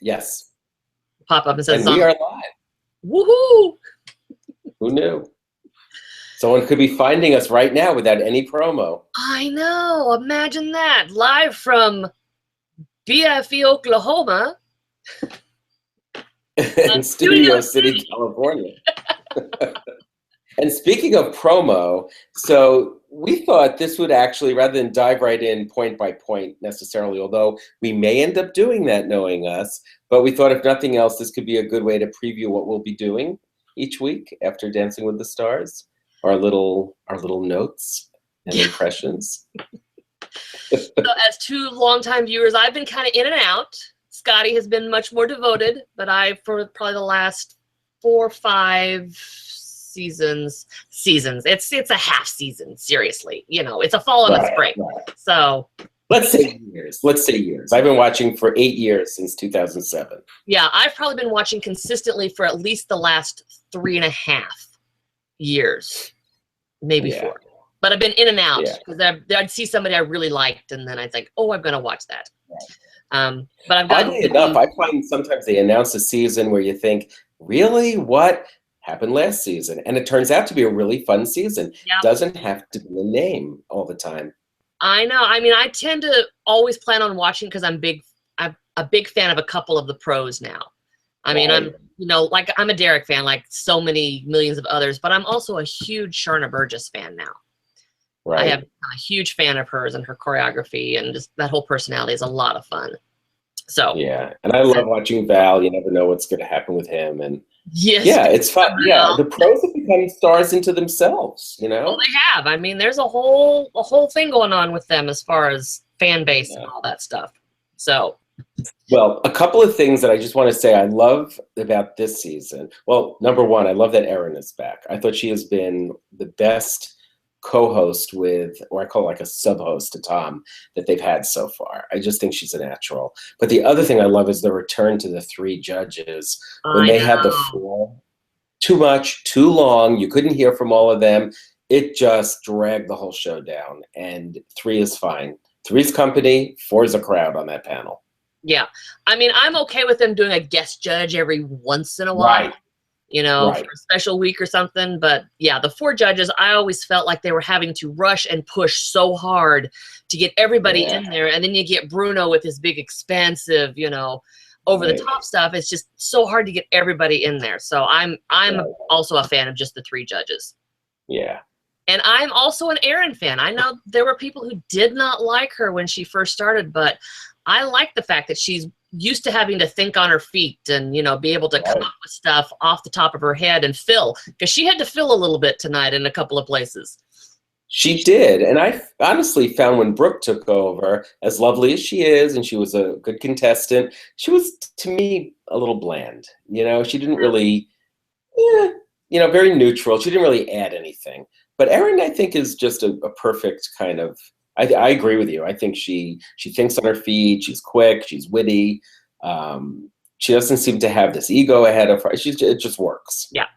Yes. Pop up and says, and we are live. Woohoo! Who knew? Someone could be finding us right now without any promo. I know. Imagine that. Live from BFE, Oklahoma. In Studio City, California. And speaking of promo, so we thought this would actually, rather than dive right in point by point necessarily, although we may end up doing that knowing us, but we thought if nothing else, this could be a good way to preview what we'll be doing each week after Dancing with the Stars, our little notes and impressions. So as two longtime viewers, I've been kind of in and out. Scotty has been much more devoted, but for probably the last 4 or 5 seasons. It's a half season, seriously. You know, it's a fall and a spring. Right. So let's say years. I've been watching for 8 years, since 2007. Yeah, I've probably been watching consistently for at least the last 3.5 years, maybe 4. But I've been in and out because I'd see somebody I really liked, and then I think, oh, I'm going to watch that. But I've gotten oddly enough, I find sometimes they announce a season where you think, really, what happened last season? And it turns out to be a really fun season. Yep. Doesn't have to be a name all the time. I know. I mean, I tend to always plan on watching because I'm a big fan of a couple of the pros now. I mean, I'm a Derek fan, like so many millions of others, but I'm also a huge Sharna Burgess fan now. Right. I am a huge fan of hers and her choreography, and just that whole personality is a lot of fun. So yeah, and I love watching Val. You never know what's going to happen with him, and yes, yeah, it's fun. Yeah, the pros have become stars into themselves. You know, well, they have. I mean, there's a whole thing going on with them as far as fan base and all that stuff. So, well, a couple of things that I just want to say I love about this season. Well, number one, I love that Erin is back. I thought she has been the best co-host with, or I call it like a sub-host to Tom, that they've had so far. I just think she's a natural. But the other thing I love is the return to the 3 judges. When they had the 4, too much, too long, you couldn't hear from all of them. It just dragged the whole show down. And 3 is fine. 3's company, 4 is a crowd on that panel. Yeah. I mean, I'm okay with them doing a guest judge every once in a while. Right. You know, for a special week or something. But yeah, the 4 judges, I always felt like they were having to rush and push so hard to get everybody in there. And then you get Bruno with his big, expansive, over the top stuff. It's just so hard to get everybody in there. So I'm also a fan of just the 3 judges. Yeah. And I'm also an Erin fan. I know there were people who did not like her when she first started, but I like the fact that she's used to having to think on her feet and, be able to come up with stuff off the top of her head and fill, because she had to fill a little bit tonight in a couple of places. She did. And I honestly found when Brooke took over, as lovely as she is, and she was a good contestant, she was, to me, a little bland. She didn't really, very neutral. She didn't really add anything. But Erin, I think, is just a perfect kind of, I agree with you. I think she thinks on her feet. She's quick. She's witty. She doesn't seem to have this ego ahead of her. It just works. Yeah.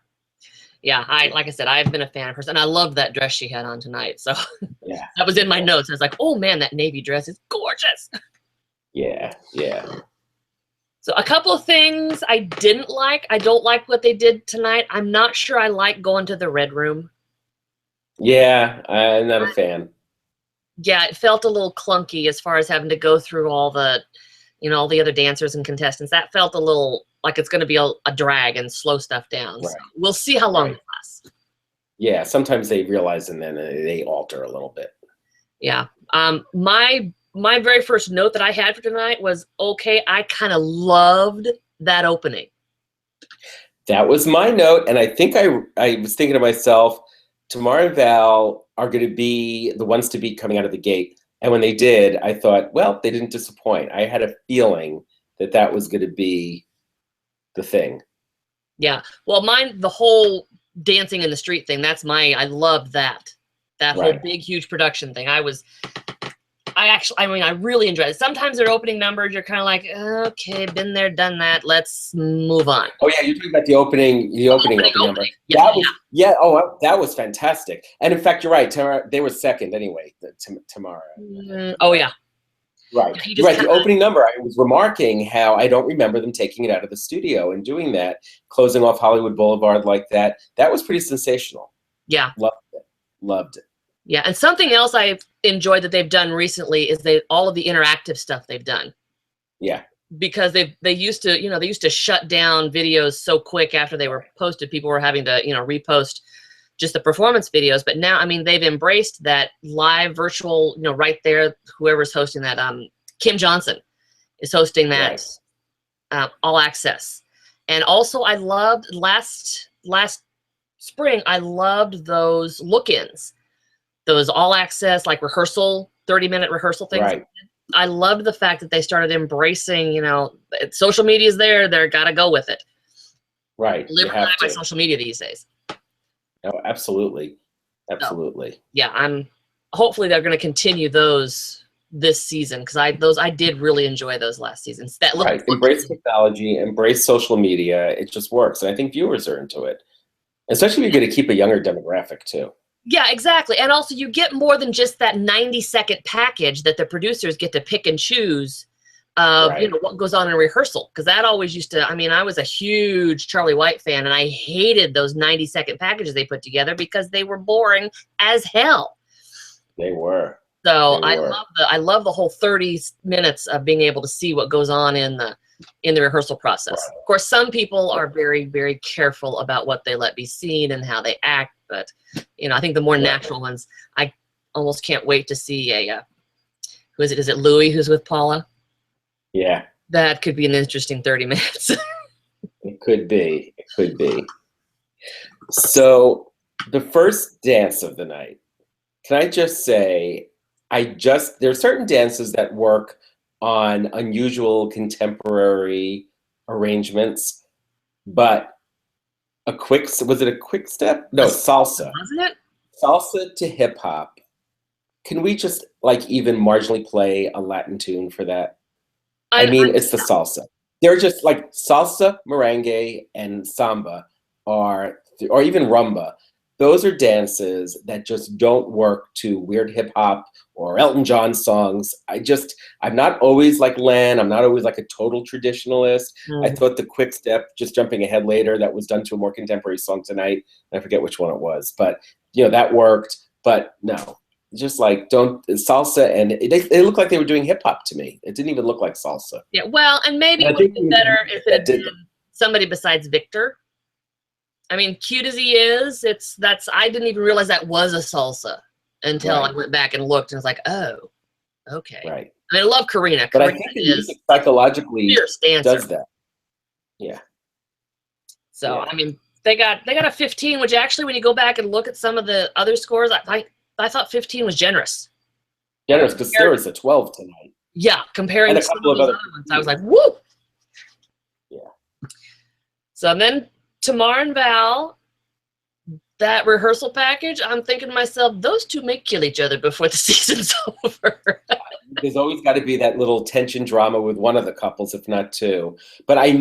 Yeah. Like I said, I've been a fan of hers, and I loved that dress she had on tonight. So yeah, that was in my notes. I was like, oh man, that navy dress is gorgeous. Yeah. Yeah. So a couple of things I didn't like. I don't like what they did tonight. I'm not sure I like going to the red room. Yeah. I'm not a fan. Yeah, it felt a little clunky as far as having to go through all the, all the other dancers and contestants. That felt a little like it's going to be a drag and slow stuff down. Right. So we'll see how long it lasts. Yeah, sometimes they realize and then they alter a little bit. Yeah. My very first note that I had for tonight was, okay, I kind of loved that opening. That was my note, and I think I was thinking to myself, Tamara and Val are going to be the ones to beat coming out of the gate. And when they did, I thought, well, they didn't disappoint. I had a feeling that was going to be the thing. Yeah. Well, the whole dancing in the street thing, I loved that. That whole big, huge production thing. I really enjoyed it. Sometimes their opening numbers, you're kind of like, okay, been there, done that. Let's move on. Oh yeah, you're talking about the opening number. Yeah, that was fantastic. And in fact, you're right. Tamara, they were second anyway. Tamara. Oh yeah. Right. Right. The opening number, I was remarking how I don't remember them taking it out of the studio and doing that, closing off Hollywood Boulevard like that. That was pretty sensational. Yeah. Loved it. Loved it. Yeah. And something else I've enjoyed that they've done recently is all of the interactive stuff they've done. Yeah. Because they used to, they used to shut down videos so quick after they were posted. People were having to, repost just the performance videos. But now, I mean, they've embraced that live virtual, right there, whoever's hosting that, Kim Johnson is hosting that all access. And also I loved last spring, I loved those look-ins, those all access, like rehearsal, 30-minute rehearsal things. Right. I loved the fact that they started embracing, social media is there, they're got to go with it. Right. Live and die by social media these days. Oh, absolutely. Absolutely. So, yeah, hopefully they're going to continue those this season, because I did really enjoy those last seasons. Embrace technology, embrace social media. It just works. And I think viewers are into it. Especially if you're going to keep a younger demographic too. Yeah, exactly. And also you get more than just that 90-second package that the producers get to pick and choose of, what goes on in rehearsal. Because that always used to, I was a huge Charlie White fan, and I hated those 90-second packages they put together because they were boring as hell. They were. So I love the whole 30 minutes of being able to see what goes on in the rehearsal process. Right. Of course, some people are very, very careful about what they let be seen and how they act. But, I think the more natural ones, I almost can't wait to see who is it? Is it Louis who's with Paula? Yeah. That could be an interesting 30 minutes. It could be. It could be. So the first dance of the night, can I just say, there are certain dances that work on unusual contemporary arrangements, but was it a quick step? No, salsa. Wasn't it? Salsa to hip hop. Can we just even marginally play a Latin tune for that? It's the salsa. They're just like salsa, merengue, and samba or even rumba. Those are dances that just don't work to weird hip hop or Elton John songs. I'm not always like Len. I'm not always like a total traditionalist. I thought the quick step, just jumping ahead later, that was done to a more contemporary song tonight. I forget which one it was, but that worked. But no, just don't salsa, and they look like they were doing hip hop to me. It didn't even look like salsa. Yeah, well, and maybe it would have been better if it had been somebody besides Victor. Cute as he is, I didn't even realize that was a salsa until I went back and looked and was like, oh, okay. Right. I love Karina. But I think the music psychologically does that. Yeah. So, they got a 15, which actually, when you go back and look at some of the other scores, I thought 15 was generous. Generous, because there was a 12 tonight. Yeah, comparing to some of those other ones, I was like, woo! Yeah. So then, Tamar and Val, that rehearsal package, I'm thinking to myself, those two may kill each other before the season's over. There's always got to be that little tension drama with one of the couples, if not two. But I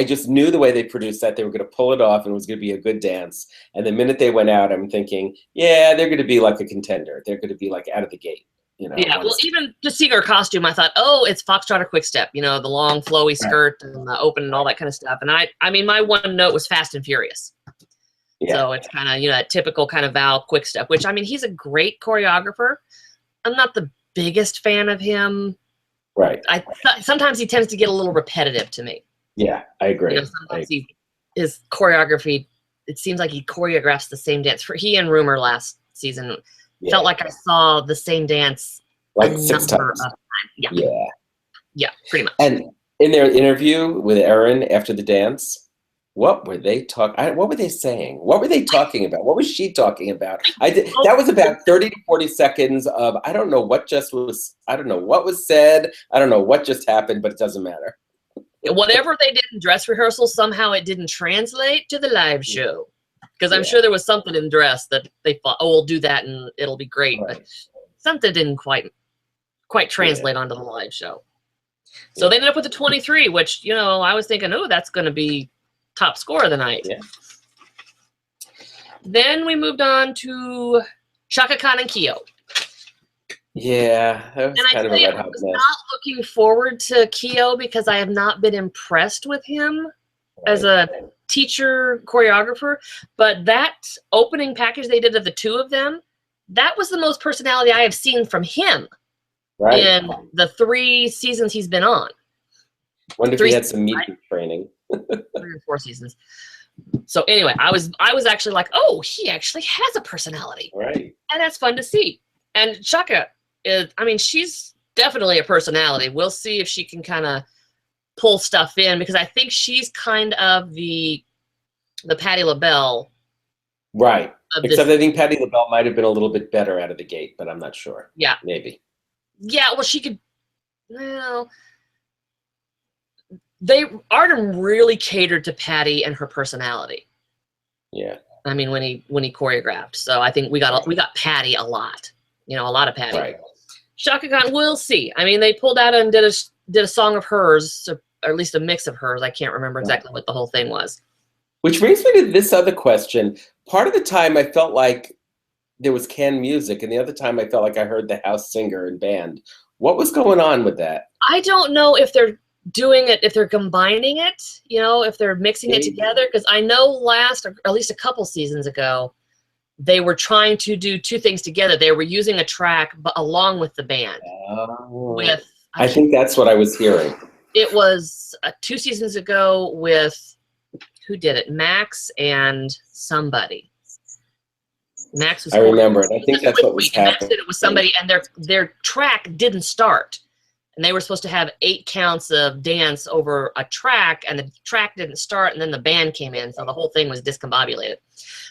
just knew the way they produced that, they were going to pull it off and it was going to be a good dance. And the minute they went out, I'm thinking, yeah, they're going to be like a contender. They're going to be like out of the gate. Yeah, well, even just seeing her costume, I thought, oh, it's Foxtrot or Quick Step, the long flowy skirt and the open and all that kind of stuff. And my one note was Fast and Furious. Yeah. So it's kind of, that typical kind of Val Quick Step, which, he's a great choreographer. I'm not the biggest fan of him. Right. Sometimes he tends to get a little repetitive to me. Yeah, I agree. Sometimes his choreography, it seems like he choreographs the same dance. He and Rumor last season felt like I saw the same dance like 6 times. Yeah, pretty much. And in their interview with Erin after the dance, what were they talking? What were they saying? What were they talking about? What was she talking about? That was about 30 to 40 seconds of I don't know what was said. I don't know what just happened, but it doesn't matter. Whatever they did in dress rehearsal, somehow it didn't translate to the live show. Because I'm sure there was something in dress that they thought, oh, we'll do that and it'll be great. Right. But something didn't quite translate onto the live show. So they ended up with a 23, which, I was thinking, oh, that's going to be top score of the night. Yeah. Then we moved on to Chaka Khan and Keo. Yeah, that was And I kind of tell a you, red I hot was mess. not looking forward to Keo because I have not been impressed with him as Right. a teacher choreographer. But that opening package they did of the two of them, that was the most personality I have seen from him Right. in the 3 seasons he's been on. Wonder if 3 he had seasons, some right? media training. 3 or 4 seasons. So anyway, I was actually like, oh, he actually has a personality, Right. and that's fun to see. And Shaka is, I mean, she's definitely a personality. We'll see if she can kind of pull stuff in, because I think she's kind of the Patti LaBelle Right. of this. Except I think Patti LaBelle might have been a little bit better out of the gate, but I'm not sure. Yeah. Maybe. Yeah, well, she could, well, Artem really catered to Patty and her personality. Yeah. I mean, when he choreographed. So I think we got Patty a lot. You know, a lot of Patty. Right. Shaka Khan, we'll see. I mean, they pulled out and did a song of hers, or at least a mix of hers. I can't remember exactly what the whole thing was. Which brings me to this other question. Part of the time I felt like there was canned music, and the other time I felt like I heard the house singer and band. What was going on with that? I don't know if they're doing it, if they're combining it, you know, if they're mixing it together, because I know last, or at least a couple seasons ago, they were trying to do 2 things together. They were using a track but along with the band. With I think that's what I was hearing. It was 2 seasons ago with, who did it? Max and somebody. Max was. I remember it. I think that's what was happening. Max did it with somebody, and their track didn't start, and they were supposed to have 8 counts of dance over a track, and the track didn't start, and then the band came in, so the whole thing was discombobulated.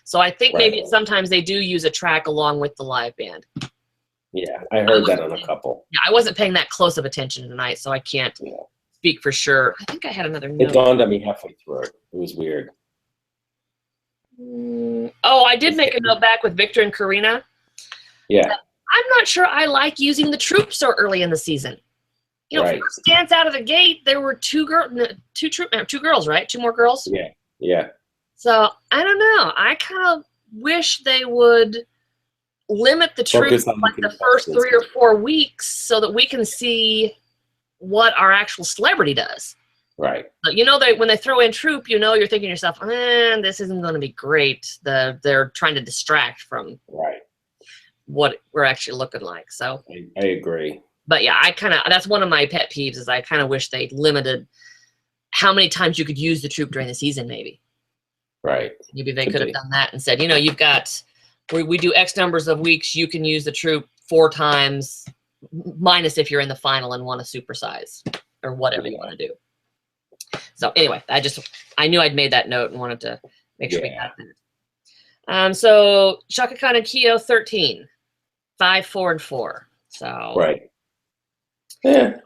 So I think maybe sometimes they do use a track along with the live band. Yeah, I heard that on a couple. Yeah, I wasn't paying that close of attention tonight, so I can't speak for sure. I think I had another note. It dawned on me halfway through. It was weird. Oh, I did make a note back with Victor and Karina. Yeah. I'm not sure I like using the troupe so early in the season. You know, first dance out of the gate, there were 2 girls, right? 2 more girls. Yeah. Yeah. So I don't know. I kind of wish they would limit the troupe like the first 3 or 4 weeks, so that we can see what our actual celebrity does. Right. But you know, when they throw in troupe, you know, you're thinking to yourself, this isn't going to be great. They're trying to distract from what we're actually looking like. So I agree. But yeah, that's one of my pet peeves, is I kind of wish they limited how many times you could use the troupe during the season, maybe. Right. Maybe they could have done that and said, you know, you've got, we do X numbers of weeks, you can use the troupe 4 times, minus if you're in the final and want to supersize or whatever you want to do. So anyway, I knew I'd made that note and wanted to make sure we got that. So Shaka Khan and Keo 13, 5, 4, and 4. So yeah,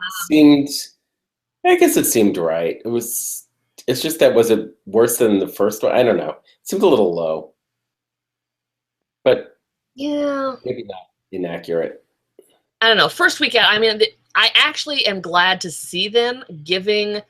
I guess it seemed right. It's just that, was it worse than the first one? I don't know. It seemed a little low, but yeah, maybe not inaccurate. I don't know. First week out, I mean, I actually am glad to see them giving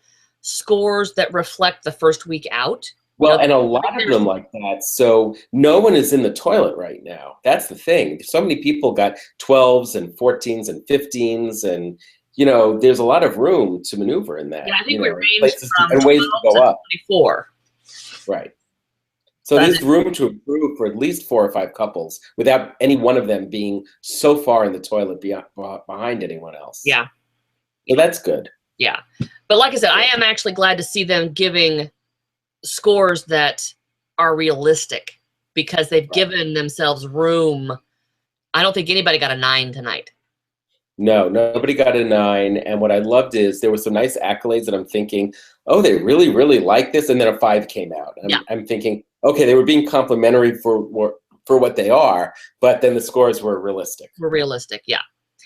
scores that reflect the first week out. Well, and a lot of them like that. So no one is in the toilet right now. That's the thing. So many people got 12s and 14s and 15s, and you know, there's a lot of room to maneuver in that. Yeah, I think we ranged from and ways to go up. 24. Right. So there's room to improve for at least 4 or 5 couples without any one of them being so far in the toilet behind anyone else. Yeah. So that's good. Yeah. But like I said, I am actually glad to see them giving scores that are realistic, because they've given themselves room. I don't think anybody got a 9 tonight. No, nobody got a 9. And what I loved is there were some nice accolades that I'm thinking, oh, they really, really like this. And then a 5 came out. I'm thinking, okay, they were being complimentary for what they are, but then the scores were realistic. Yeah.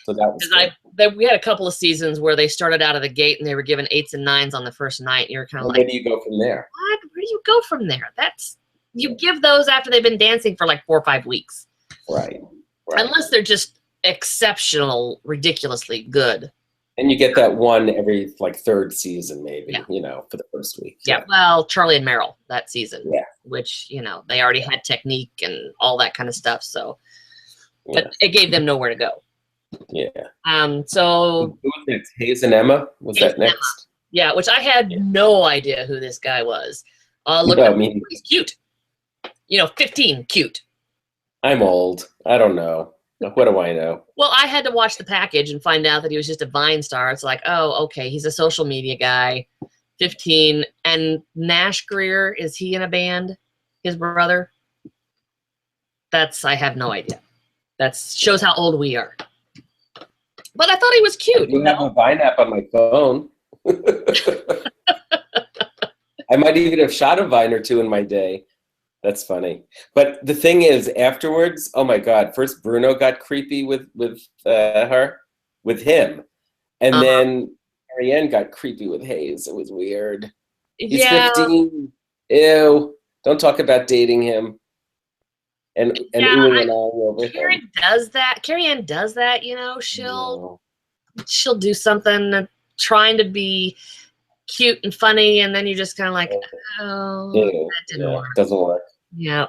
So that was we had a couple of seasons where they started out of the gate and they were given 8s and 9s on the first night. And you're kind of like, where do you go from there? What? Where do you go from there? You give those after they've been dancing for like 4 or 5 weeks. Right. Unless they're just exceptional, ridiculously good. And you get that one every like 3rd season, maybe, you know, for the first week. Yeah. Well, Charlie and Meryl that season. Yeah. Which, you know, they already had technique and all that kind of stuff. So, but it gave them nowhere to go. Yeah. So who was next? Hayes and Emma? Was Hayes that and Emma. next? Yeah, which I had no idea who this guy was. Look, No, I mean, he's cute. 15, cute. I'm old. I don't know. What do I know? Well, I had to watch the package and find out that he was just a Vine star. It's like, oh, okay, he's a social media guy. 15. And Nash Greer, is he in a band? His brother? I have no idea. That shows how old we are. But I thought he was cute. You have a Vine app on my phone. I might even have shot a Vine or two in my day. That's funny. But the thing is, afterwards, oh my God! First, Bruno got creepy with him, and then Marianne got creepy with Hayes. It was weird. He's 15. Ew! Don't talk about dating him. And oohing and ahhing over him. Carrie Ann does that. She'll do something trying to be cute and funny, and then you're just kind of like, oh, that didn't work. Doesn't work. Yeah,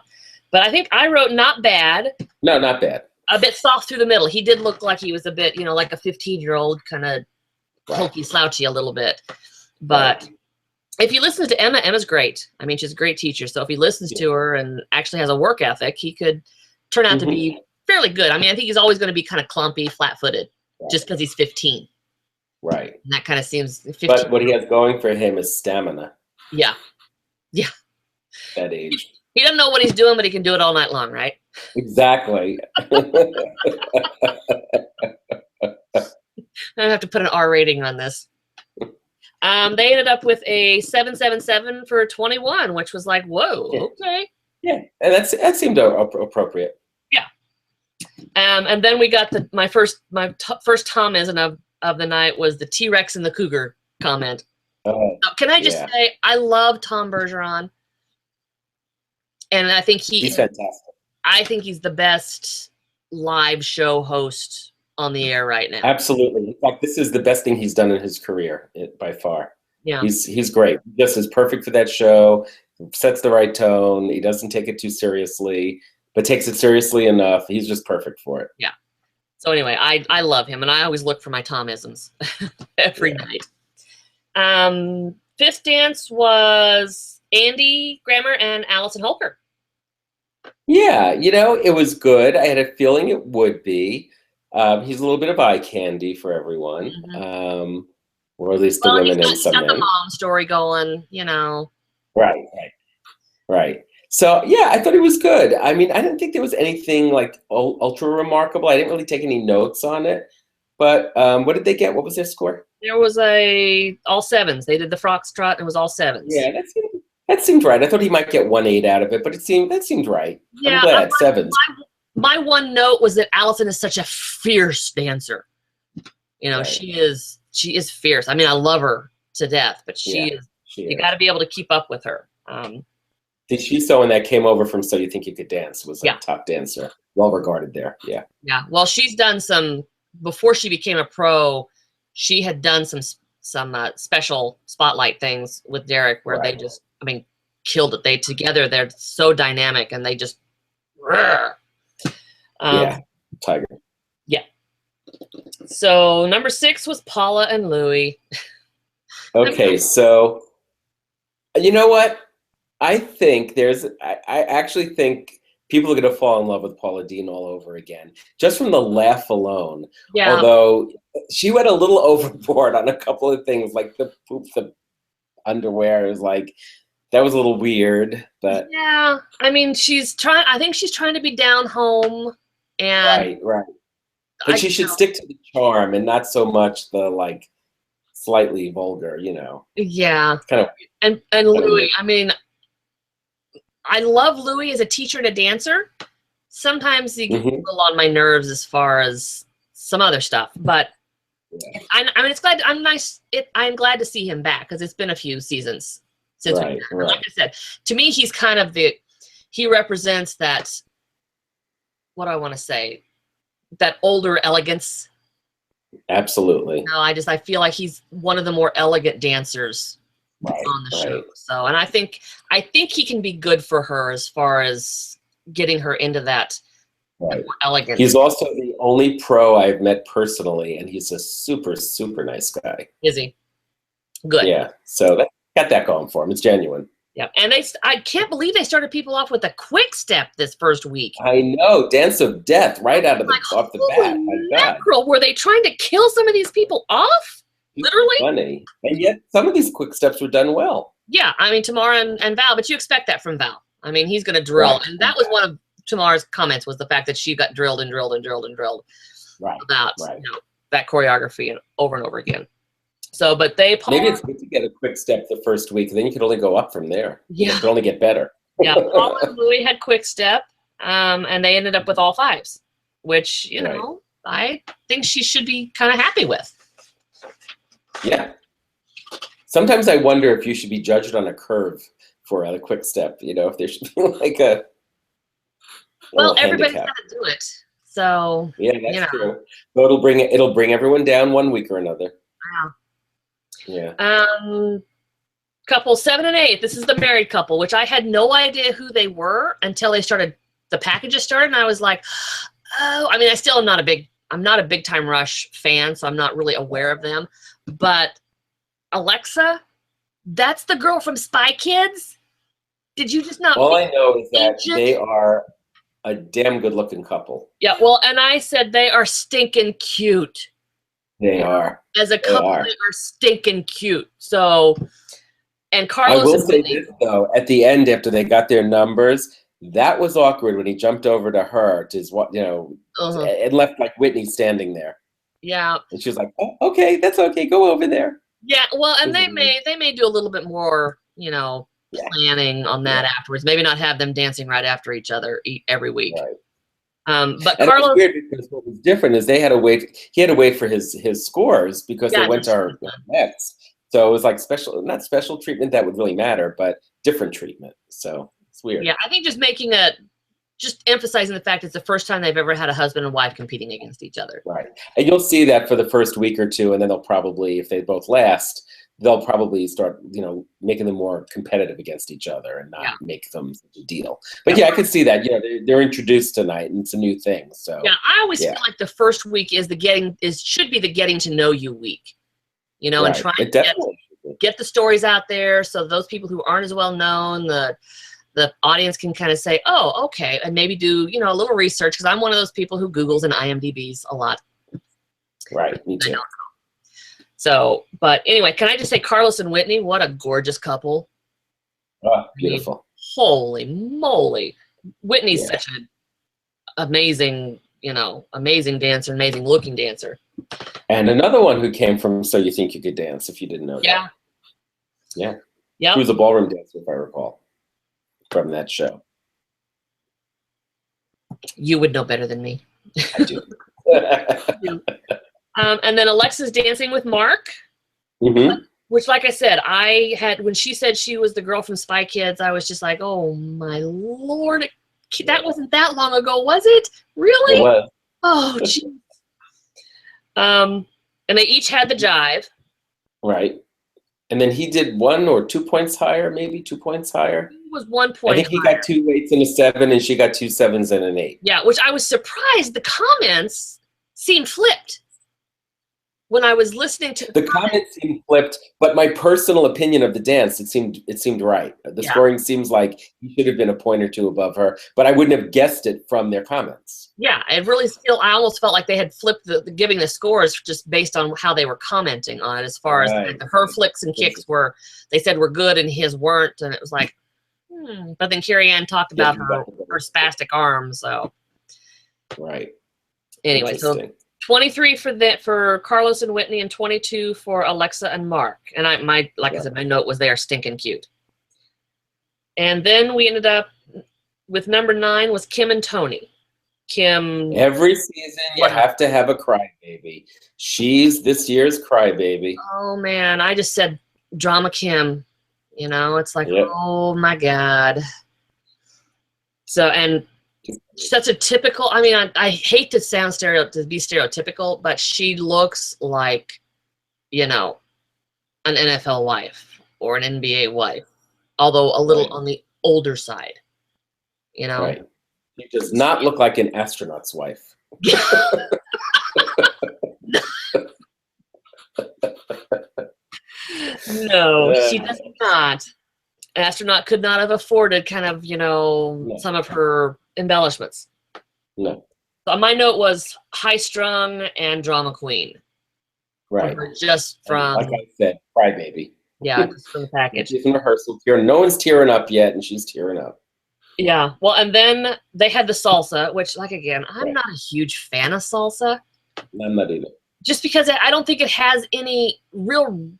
but I think I wrote not bad. No, not bad. A bit soft through the middle. He did look like he was a bit, like a 15-year-old, kind of hokey slouchy a little bit. But if he listens to Emma, Emma's great. I mean, she's a great teacher. So if he listens to her and actually has a work ethic, he could turn out to be fairly good. I mean, I think he's always going to be kind of clumpy, flat-footed, just because he's 15. Right. And that kind of seems 15. But what he has going for him is stamina. Yeah. Yeah. That age. He doesn't know what he's doing, but he can do it all night long, right? Exactly. I have to put an R rating on this. They ended up with a 777 for 21, which was like, whoa, okay. Yeah, and that seemed appropriate. Yeah. And then we got my first Thomism of the night was the T-Rex and the Cougar comment. Can I just say, I love Tom Bergeron. And I think he's fantastic. I think he's the best live show host on the air right now. Absolutely. In fact, this is the best thing he's done in his career by far. Yeah. He's great. This is perfect for that show. Sets the right tone. He doesn't take it too seriously, but takes it seriously enough. He's just perfect for it. Yeah. So anyway, I love him, and I always look for my Thomisms every night. Fifth dance was Andy Grammer and Allison Holker. Yeah, it was good. I had a feeling it would be. He's a little bit of eye candy for everyone, or at least the women and some men. He's got the mom story going, Right. So, yeah, I thought he was good. I mean, I didn't think there was anything, like, ultra remarkable. I didn't really take any notes on it. But what did they get? What was their score? There was all sevens. They did the foxtrot, and it was all sevens. Yeah, that seemed right. I thought he might get 1-8 out of it, but that seemed right. Yeah, I'm glad. Sevens. My one note was that Allison is such a fierce dancer. Right. She is fierce. I mean, I love her to death, but you got to be able to keep up with her. Did she someone that came over from So You Think You Could Dance? Was a top dancer, well regarded there. Yeah. Yeah. Well, she's done some before she became a pro. She had done some special spotlight things with Derek where they just, killed it. They're so dynamic, and they just. Tiger. Yeah. So number 6 was Paula and Louie. Okay, so you know what? I think I actually think people are going to fall in love with Paula Deen all over again, just from the laugh alone. Yeah. Although she went a little overboard on a couple of things, like the underwear is like, that was a little weird, but yeah, I mean, I think she's trying to be down home, and right. But she should stick to the charm and not so much the slightly vulgar, Yeah. It's kind of weird. And Louie, I mean, I love Louie as a teacher and a dancer. Sometimes he gets a little on my nerves as far as some other stuff, but I'm glad to see him back because it's been a few seasons since we've met. Like I said, to me, he's kind of he represents that, what do I want to say, that older elegance. Absolutely. I feel like he's one of the more elegant dancers on the show. So, and I think he can be good for her as far as getting her into that Right. more elegant. He's also the only pro I've met personally, and he's a super, super nice guy. Is he? Good. Yeah. So that got that going for him. It's genuine. Yeah. And I can't believe they started people off with a quick step this first week. I know. Dance of Death right out of off the bat. My God. Were they trying to kill some of these people off? Literally? Funny. And yet some of these quick steps were done well. Yeah. I mean, Tamara and Val, but you expect that from Val. I mean, he's going to drill. Right. And that was one of Tamara's comments, was the fact that she got drilled and drilled and drilled and drilled about that choreography and over again. So, but maybe it's good to get a quick step the first week, and then you can only go up from there. Yeah. You can only get better. Yeah. Paul and Louie had quick step, and they ended up with all fives, which, you know, I think she should be kind of happy with. Yeah. Sometimes I wonder if you should be judged on a curve for a quick step, you know, if there should be like a everybody's got to do it. So, yeah, that's true. So it'll bring everyone down one week or another. Yeah. Yeah. Couple 7 and 8. This is the married couple, which I had no idea who they were until the packages started, and I was like, oh, I mean, I'm not a big time Rush fan, so I'm not really aware of them. But Alexa, that's the girl from Spy Kids. Did you just not? All I know is that they are a damn good looking couple. Yeah, well, and I said they are stinking cute. They are. As a couple, they are stinking cute. So, and Carlos. I will say this though, at the end after they got their numbers, that was awkward when he jumped over to her and left like Whitney standing there. Yeah. And she was like, "Oh, okay, that's okay. Go over there." Yeah, well, and they may do a little bit more, planning on that afterwards. Maybe not have them dancing right after each other every week. Right. But and Carlos, it was weird because what was different is he had to wait for his scores because they went to our next. So it was like not special treatment that would really matter, but different treatment. So it's weird. Yeah, I think just emphasizing the fact it's the first time they've ever had a husband and wife competing against each other. Right. And you'll see that for the first week or two, and then they'll probably, if they both last, they'll probably start, making them more competitive against each other and not make them such a deal. But yeah, I could see that. They're introduced tonight, and it's a new thing. So yeah, I always feel like the first week should be the getting to know you week. And trying to get the stories out there so those people who aren't as well known, the audience can kind of say, oh, okay, and maybe do, a little research, because I'm one of those people who Googles and IMDb's a lot. Right, me too. So, but anyway, can I just say Carlos and Whitney, what a gorgeous couple. Oh, beautiful. I mean, holy moly. Whitney's such an amazing, amazing dancer, amazing looking dancer. And another one who came from So You Think You Could Dance, if you didn't know that. Yeah. Yeah. She was a ballroom dancer, if I recall, from that show. You would know better than me. I do. And then Alexa's dancing with Mark, which, like I said, when she said she was the girl from Spy Kids, I was just like, oh my Lord, that wasn't that long ago, was it? Really? It was. Oh, geez. And they each had the jive. Right. And then he did 1 or 2 points higher, maybe 2 points higher. It was 1 point. I think he got 2 8s and a 7, and she got 2 7s and an 8. Yeah, which I was surprised. The comments seemed flipped when I was listening to the comments seemed flipped, but my personal opinion of the dance, it seemed right. The scoring seems like he should have been a point or 2 above her, but I wouldn't have guessed it from their comments. Yeah, it really I almost felt like they had flipped the giving the scores just based on how they were commenting on it, as far as her flicks and kicks they said were good and his weren't, and it was like, But then Carrie Ann talked about her spastic arm, so. Right. Anyway, so 23 for Carlos and Whitney, and 22 for Alexa and Mark. And I said, my note was they are stinking cute. And then we ended up with number 9 was Kim and Tony. Kim. Every season you have to have a crybaby. She's this year's crybaby. Oh man, I just said drama Kim. It's like, oh my God. So, and such a typical, I hate to sound to be stereotypical, but she looks like, an NFL wife or an NBA wife, although a little on the older side, Right. She does not look like an astronaut's wife. No, she does not. An astronaut could not have afforded kind of, some of her embellishments. No. So my note was high strung and drama queen. Right. Just from, like I said, crybaby. Yeah, just from the package. She's in rehearsal tearing. No one's tearing up yet, and she's tearing up. Yeah. Well, and then they had the salsa, which, like, again, I'm not a huge fan of salsa. I'm not either. Just because I don't think it has any real,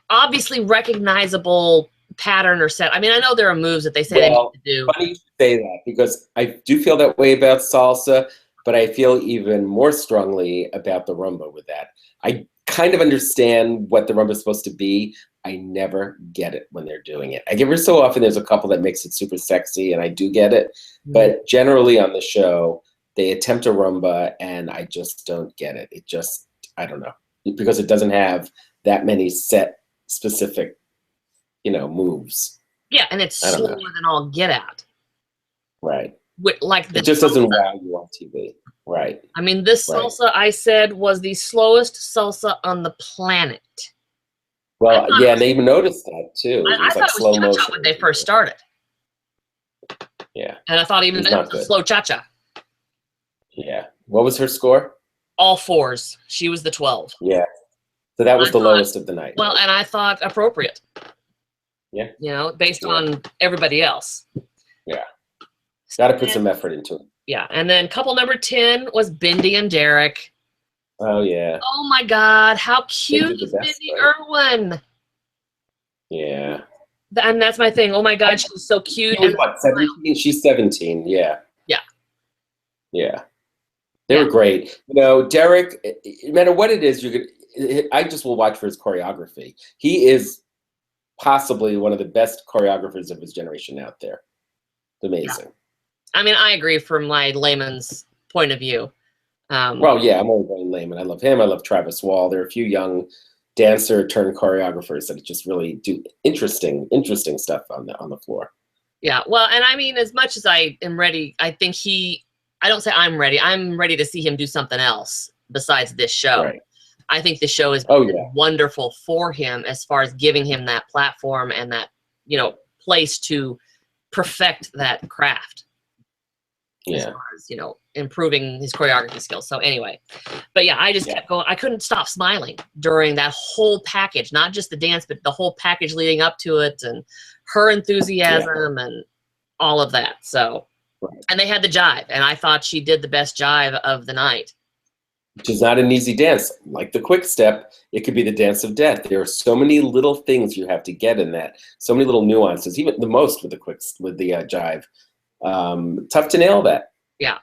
obviously recognizable pattern or set. I mean, I know there are moves that they say they need to do. Funny you say that, because I do feel that way about salsa, but I feel even more strongly about the rumba with that. I kind of understand what the rumba is supposed to be. I never get it when they're doing it. Every so often there's a couple that makes it super sexy, and I do get it. But generally on the show, they attempt a rumba, and I just don't get it. It just, I don't know, because it doesn't have that many set specific, moves. Yeah, and it's slower than all get out. Right. It just doesn't wow you on TV. Right. I mean, this salsa, I said, was the slowest salsa on the planet. Well, yeah, and they even noticed that too. I thought it was cha-cha when they first started. Yeah. And I thought even then it was a slow cha-cha. Yeah. What was her score? All 4s. She was the 12. Yeah. So that was the lowest of the night. Well, and I thought appropriate. Yeah. Based on everybody else. Yeah. Got to put some effort into it. Yeah. And then couple number 10 was Bindi and Derek. Oh, yeah. Oh, my God. How cute is Bindi Irwin? Yeah. And that's my thing. Oh, my God. She's so cute. She was what, 17? She's 17. Yeah. Yeah. Yeah. They were great. Derek, no matter what it is, I just will watch for his choreography. He is possibly one of the best choreographers of his generation out there. Amazing. Yeah. I mean, I agree from my layman's point of view. Well, yeah, I'm only going layman. I love him. I love Travis Wall. There are a few young dancer turned choreographers that just really do interesting stuff on the floor. Yeah. Well, and I mean, as much as I am ready, I think I don't say I'm ready. I'm ready to see him do something else besides this show. Right. I think the show is wonderful for him as far as giving him that platform and that, place to perfect that craft. Yeah. As far as, improving his choreography skills. So anyway, but yeah, I just kept going. I couldn't stop smiling during that whole package, not just the dance, but the whole package leading up to it, and her enthusiasm and all of that. So, and they had the jive, and I thought she did the best jive of the night. Which is not an easy dance. Like the quick step, it could be the dance of death. There are so many little things you have to get in that. So many little nuances, even the most with the jive. Tough to nail that. Yeah.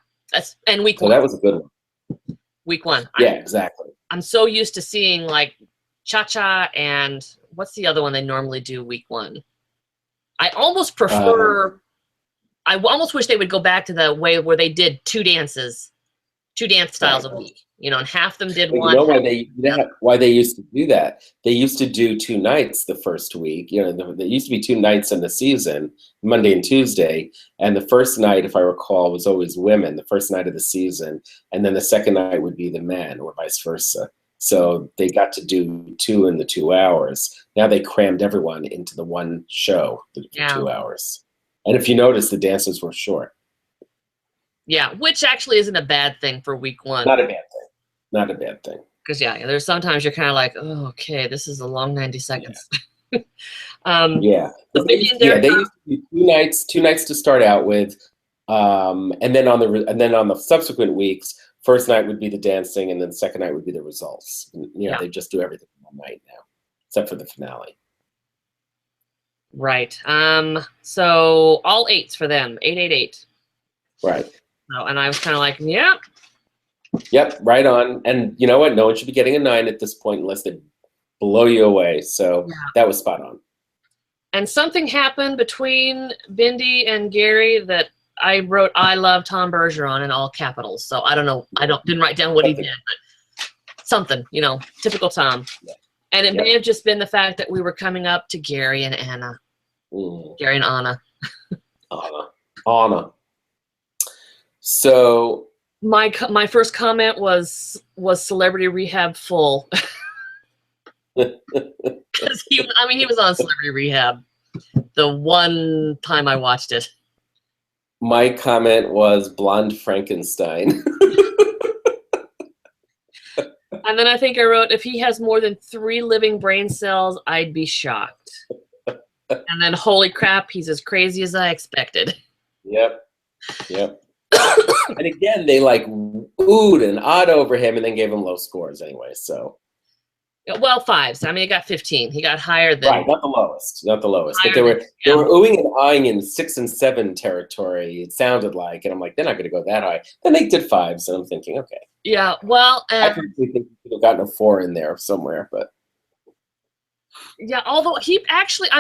And week one. So that was a good one. Week one. Yeah, exactly. I'm so used to seeing like cha-cha and what's the other one they normally do week one? I almost prefer, I almost wish they would go back to the way where they did two dance styles a week, and half them did one. You know why they used to do that? They used to do 2 nights the first week. There used to be 2 nights in the season, Monday and Tuesday. And the first night, if I recall, was always women, the first night of the season. And then the second night would be the men, or vice versa. So they got to do 2 in the 2 hours. Now they crammed everyone into the one show for 2 hours. And if you notice, the dances were short. Yeah, which actually isn't a bad thing for week one. Not a bad thing. Not a bad thing. Because there's sometimes you're kind of like, oh, okay, this is a long 90 seconds. Yeah. So they used to do 2 nights to start out with, and then on the subsequent weeks, first night would be the dancing, and then second night would be the results. They just do everything all night now, except for the finale. Right. So all 8s for them, 888. Right. And I was kind of like, yeah. Yep, right on. And you know what? No one should be getting a 9 at this point unless they blow you away. So that was spot on. And something happened between Bindi and Gary that I wrote, I love Tom Bergeron in all capitals. So I don't know. Didn't write down what he did, but something, typical Tom. Yeah. And it may have just been the fact that we were coming up to Gary and Anna. Gary and Anna. Anna. So my first comment was Celebrity Rehab full? Because he was on Celebrity Rehab the one time I watched it. My comment was Blonde Frankenstein. And then I think I wrote, if he has more than 3 living brain cells, I'd be shocked. And then, holy crap, he's as crazy as I expected. Yep. And again, they like oohed and awed over him and then gave him low scores anyway, so. Well, 5s. I mean, he got 15. He got higher than. Right, not the lowest. But they were oohing and awing in 6 and 7 territory, it sounded like. And I'm like, they're not going to go that high. Then they did 5s, and I'm thinking, okay. Yeah, well. I personally think he could have gotten a 4 in there somewhere, but. Yeah, although he actually,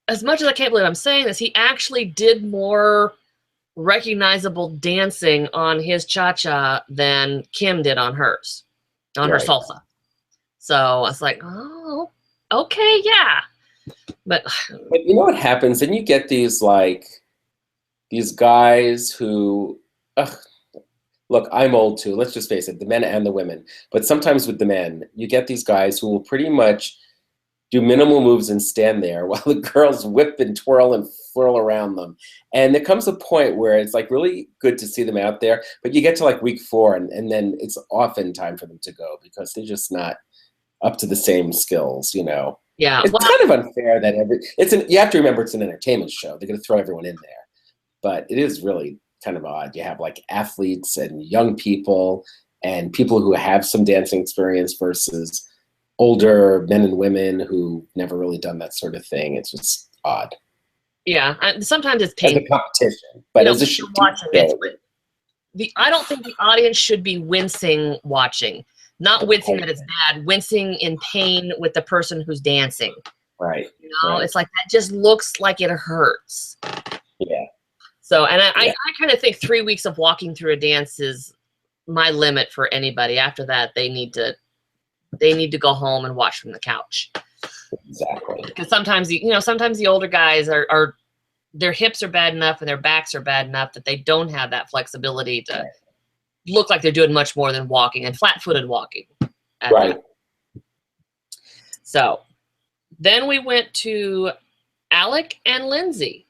as much as I can't believe I'm saying this, he actually did more recognizable dancing on his cha-cha than Kim did on hers, on her salsa. So I was like, oh, okay, yeah. But you know what happens? Then you get these guys who, look, I'm old too. Let's just face it, the men and the women. But sometimes with the men, you get these guys who will pretty much do minimal moves and stand there while the girls whip and twirl and whirl around them. And there comes a point where it's like really good to see them out there, but you get to like week 4 and then it's often time for them to go because they're just not up to the same skills, you know. Yeah, it's kind of unfair that you have to remember it's an entertainment show. They're going to throw everyone in there, but it is really kind of odd. You have like athletes and young people and people who have some dancing experience versus older men and women who never really done that sort of thing. It's just odd. Yeah, sometimes it's painful. As a competition, but as a show. I don't think the audience should be wincing watching. Not wincing that it's bad, wincing in pain with the person who's dancing. Right. You know, it's like that just looks like it hurts. Yeah. So, and I kind of think 3 weeks of walking through a dance is my limit for anybody. After that, they need to go home and watch from the couch. Exactly. Because sometimes the older guys are their hips are bad enough and their backs are bad enough that they don't have that flexibility to look like they're doing much more than walking and flat-footed walking. Right. So then we went to Alec and Lindsay.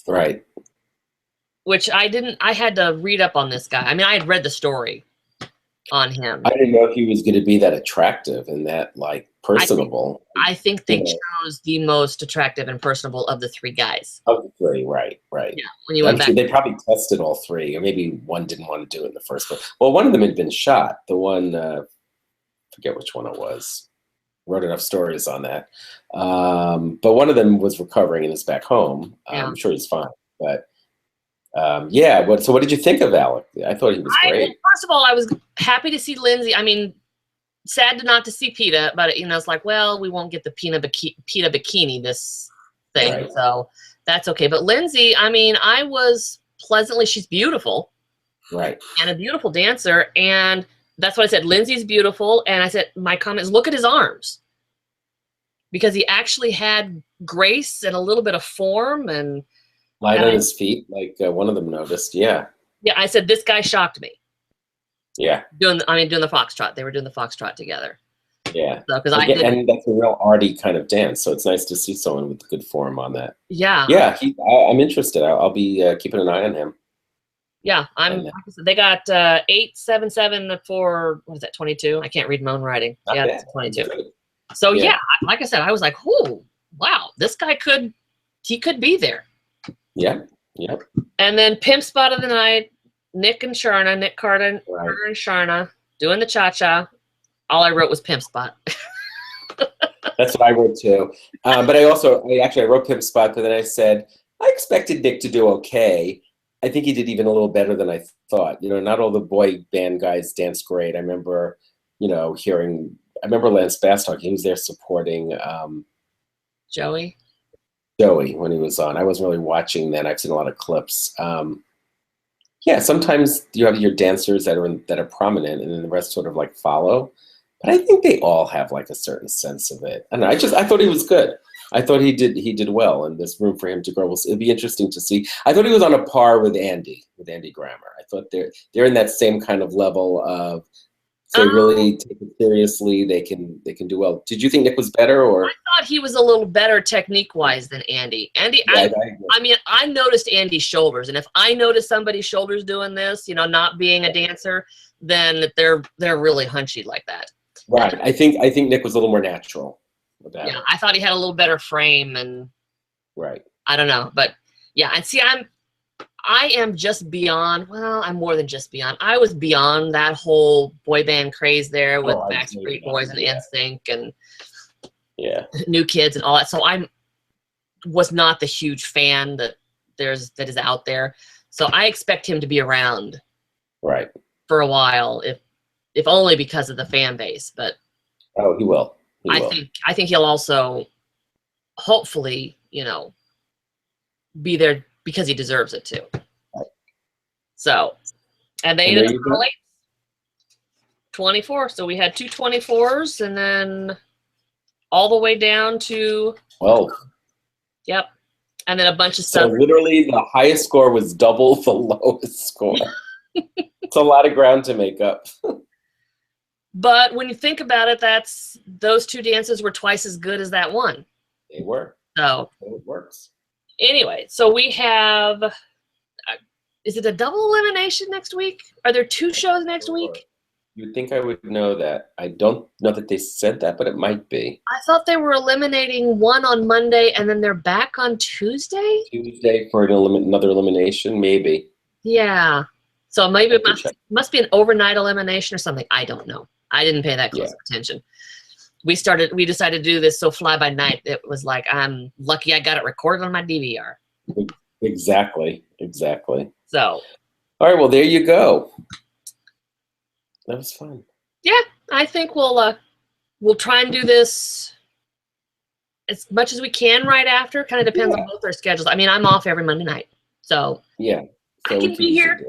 Right. Which I had to read up on this guy. I mean, I had read the story on him. I didn't know if he was going to be that attractive and that like personable. I think they chose the most attractive and personable of the 3 guys. Of the 3, right. Yeah, when you went back. They probably tested all 3, or maybe one didn't want to do it in the first place. Well, one of them had been shot. The one, forget which one it was. Wrote enough stories on that. But one of them was recovering and is back home. I'm sure he's fine. But so what did you think of Alec? I thought he was great. First of all, I was happy to see Lindsay. I mean, sad not to see Peta, but it's like, well, we won't get the Peta bikini this thing, so that's okay. But Lindsay, I mean, I was she's beautiful, right, and a beautiful dancer, and that's what I said. Lindsay's beautiful, and I said my comment is look at his arms, because he actually had grace and a little bit of form and light on his feet, like one of them noticed. Yeah, I said this guy shocked me. Yeah. Doing the foxtrot. They were doing the foxtrot together. Yeah. So, and that's a real arty kind of dance, so it's nice to see someone with good form on that. Yeah. Yeah, I'm interested. I'll be keeping an eye on him. Yeah, they got 877 for, what is that, 22? I can't read my own writing. Not bad. 22. So yeah, like I said, I was like, oh, wow, this guy could be there. Yeah. Yep. And then Pimp Spot of the Night, Nick Carter and Sharna doing the cha-cha. All I wrote was Pimp Spot. That's what I wrote too. But I wrote Pimp Spot, but then I said, I expected Nick to do okay. I think he did even a little better than I thought. You know, not all the boy band guys danced great. I remember, Lance Bass talking. He was there supporting Joey when he was on. I wasn't really watching then. I've seen a lot of clips. Sometimes you have your dancers that are prominent, and then the rest sort of like follow. But I think they all have like a certain sense of it. I don't know. I thought he was good. I thought he did well, and there's room for him to grow. It'll be interesting to see. I thought he was on a par with Andy Grammer. I thought they're in that same kind of level of, if they really take it seriously, they can do well. Did you think Nick was better, or? I thought he was a little better technique-wise than Andy. Yeah, I mean, I noticed Andy's shoulders, and if I notice somebody's shoulders doing this, you know, not being a dancer, then they're really hunchy like that. Right. I think Nick was a little more natural about it. I thought he had a little better frame, and right. I don't know, but yeah, and see, I am just beyond. Well, I'm more than just beyond. I was beyond that whole boy band craze there with Backstreet Boys and NSYNC and New Kids and all that. So I was not the huge fan that is out there. So I expect him to be around, right, for a while, if only because of the fan base. But he will. I think he'll also, hopefully, you know, be there because he deserves it too. Right. So, and they ended up 24. So we had 2 24s, and then all the way down to 12. Yep. And then a bunch of stuff. So literally the highest score was double the lowest score. It's a lot of ground to make up. But when you think about it, those 2 dances were twice as good as that one. They were. So it works. Anyway, so we have, is it a double elimination next week? Are there 2 shows next week? You'd think I would know that. I don't know that they said that, but it might be. I thought they were eliminating one on Monday, and then they're back on Tuesday? Tuesday for another elimination, maybe. Yeah. So maybe it must be an overnight elimination or something. I don't know. I didn't pay that close attention. We decided to do this so fly by night. It was like, I'm lucky I got it recorded on my DVR. Exactly. So. All right, well, there you go. That was fun. Yeah, I think we'll try and do this as much as we can right after. Kind of depends on both our schedules. I mean, I'm off every Monday night, so so I can be here.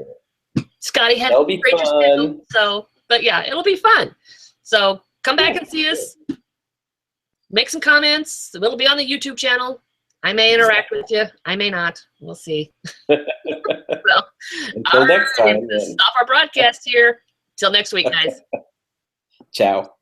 Scotty had a great schedule, so but yeah, it'll be fun. So come back and see us. Make some comments. It'll be on the YouTube channel. I may interact with you. I may not. We'll see. Until next time. Stop our broadcast here. Till next week, guys. Ciao.